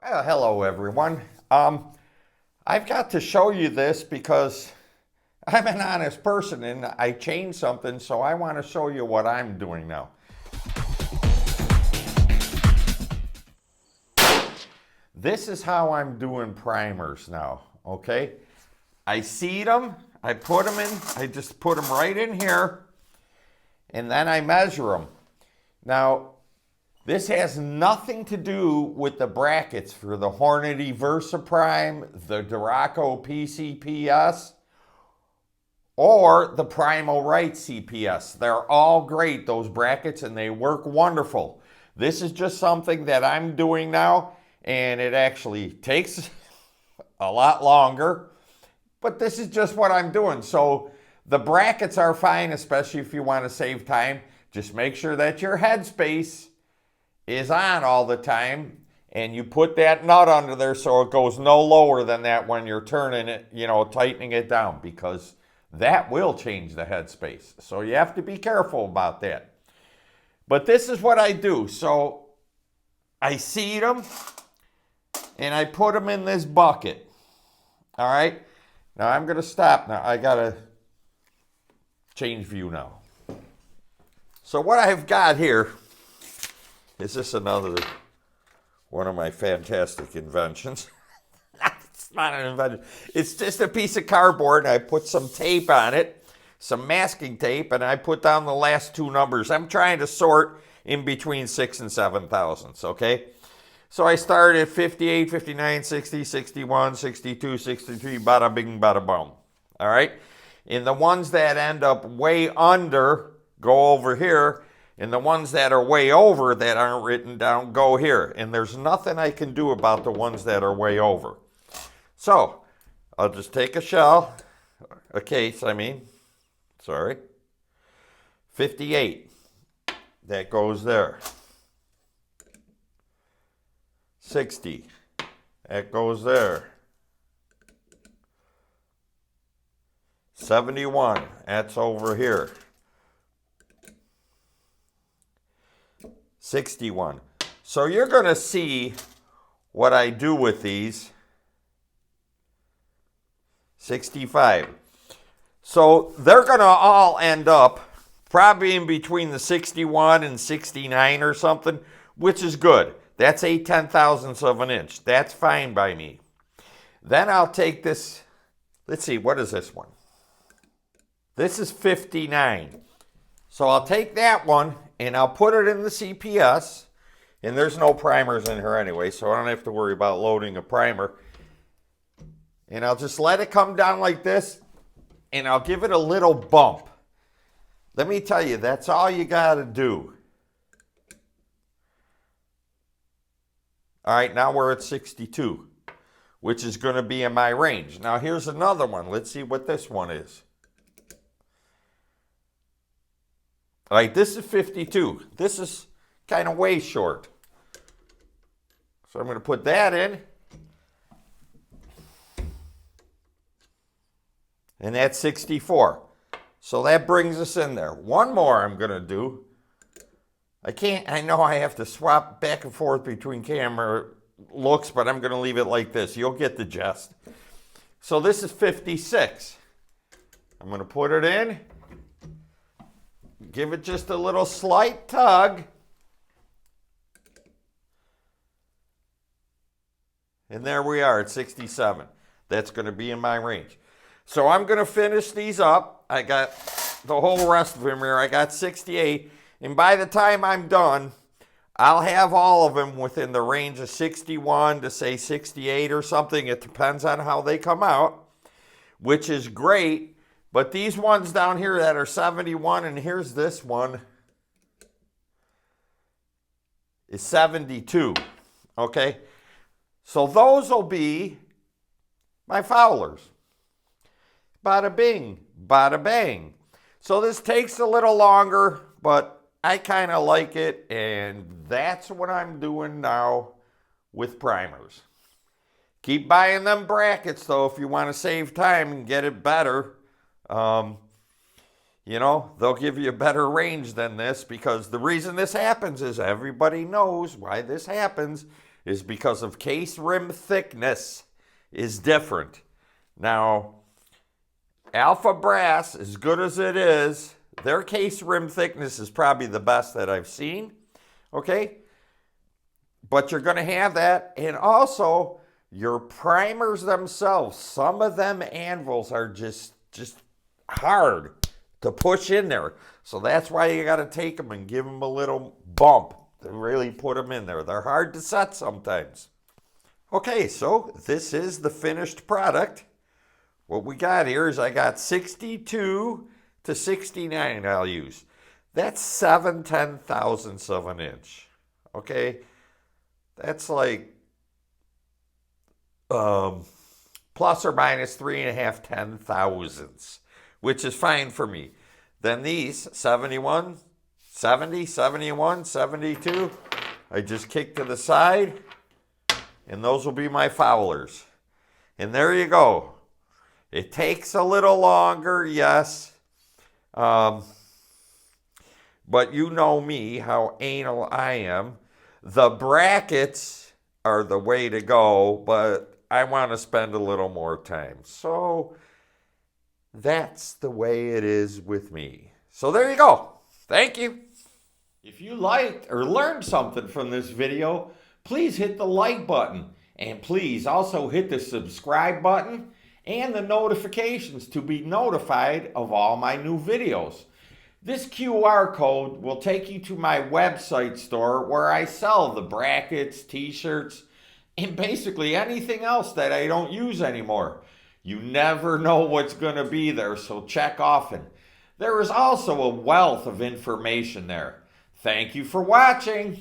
Well, hello everyone. I've got to show you this because I'm an honest person and I changed something, so I want to show you what I'm doing now. This is how I'm doing primers now, okay? I seed them, I put them in, I just put them right in here, and then I measure them. Now, this has nothing to do with the brackets for the Hornady VersaPrime, the Duraco PCPS, or the Primo-Rite CPS. They're all great, those brackets, and they work wonderful. This is just something that I'm doing now, and it actually takes a lot longer, but this is just what I'm doing. So the brackets are fine, especially if you want to save time. Just make sure that your headspace is on all the time, and you put that nut under there so it goes no lower than that when you're turning it, tightening it down, because that will change the headspace. So you have to be careful about that. But this is what I do. So I seed them and I put them in this bucket. All right. Now I'm going to stop now. I got to change view now. So what I've got here is this another one of my fantastic inventions. It's not an invention. It's just a piece of cardboard, and I put some tape on it, some masking tape, and I put down the last two numbers. I'm trying to sort in between 6 and 7 thousandths, okay? So I started at 58, 59, 60, 61, 62, 63, bada bing, bada boom. All right? And the ones that end up way under go over here, and the ones that are way over that aren't written down go here. And there's nothing I can do about the ones that are way over. So I'll just take a case, sorry. 58, that goes there. 60, that goes there. 71, that's over here. 61. So you're going to see what I do with these. 65. So they're going to all end up probably in between the 61 and 69 or something, which is good. That's 8/10,000ths of an inch. That's fine by me. Then I'll take this. Let's see, what is this one? This is 59. So I'll take that one and I'll put it in the CPS. And there's no primers in here anyway, so I don't have to worry about loading a primer. And I'll just let it come down like this, and I'll give it a little bump. Let me tell you, that's all you got to do. All right, now we're at 62, which is going to be in my range. Now here's another one. Let's see what this one is. All right, this is 52. This is kind of way short. So I'm going to put that in. And that's 64. So that brings us in there. One more I'm going to do. I know I have to swap back and forth between camera looks, but I'm going to leave it like this. You'll get the gist. So this is 56. I'm going to put it in. Give it just a little slight tug. And there we are at 67. That's going to be in my range. So I'm going to finish these up. I got the whole rest of them here. I got 68. And by the time I'm done, I'll have all of them within the range of 61 to say 68 or something. It depends on how they come out, which is great. But these ones down here that are 71, and here's this one, is 72. Okay? So those will be my Fowlers. Bada bing, bada bang. So this takes a little longer, but I kind of like it, and that's what I'm doing now with primers. Keep buying them brackets, though, if you want to save time and get it better. They'll give you a better range than this, because the reason this happens is everybody knows why this happens. is because of case rim thickness is different. Now, Alpha Brass, as good as it is, their case rim thickness is probably the best that I've seen, okay? But you're going to have that, and also your primers themselves, some of them anvils are just hard to push in there. So that's why you got to take them and give them a little bump to really put them in there. They're hard to set sometimes. Okay, so this is the finished product. What we got here is I got 62 to 69 I'll use. That's 7/10,000ths of an inch. Okay, that's like plus or minus 3.5 10,000ths, which is fine for me. Then these 71, 70, 71, 72, I just kick to the side, and those will be my foulers. And there you go. It takes a little longer, yes. But you know me, how anal I am. The brackets are the way to go, but I want to spend a little more time. So that's the way it is with me. So there you go. Thank you. If you liked or learned something from this video, please hit the like button. And please also hit the subscribe button and the notifications to be notified of all my new videos. This QR code will take you to my website store where I sell the brackets, t-shirts, and basically anything else that I don't use anymore. You never know what's going to be there, so check often. There is also a wealth of information there. Thank you for watching.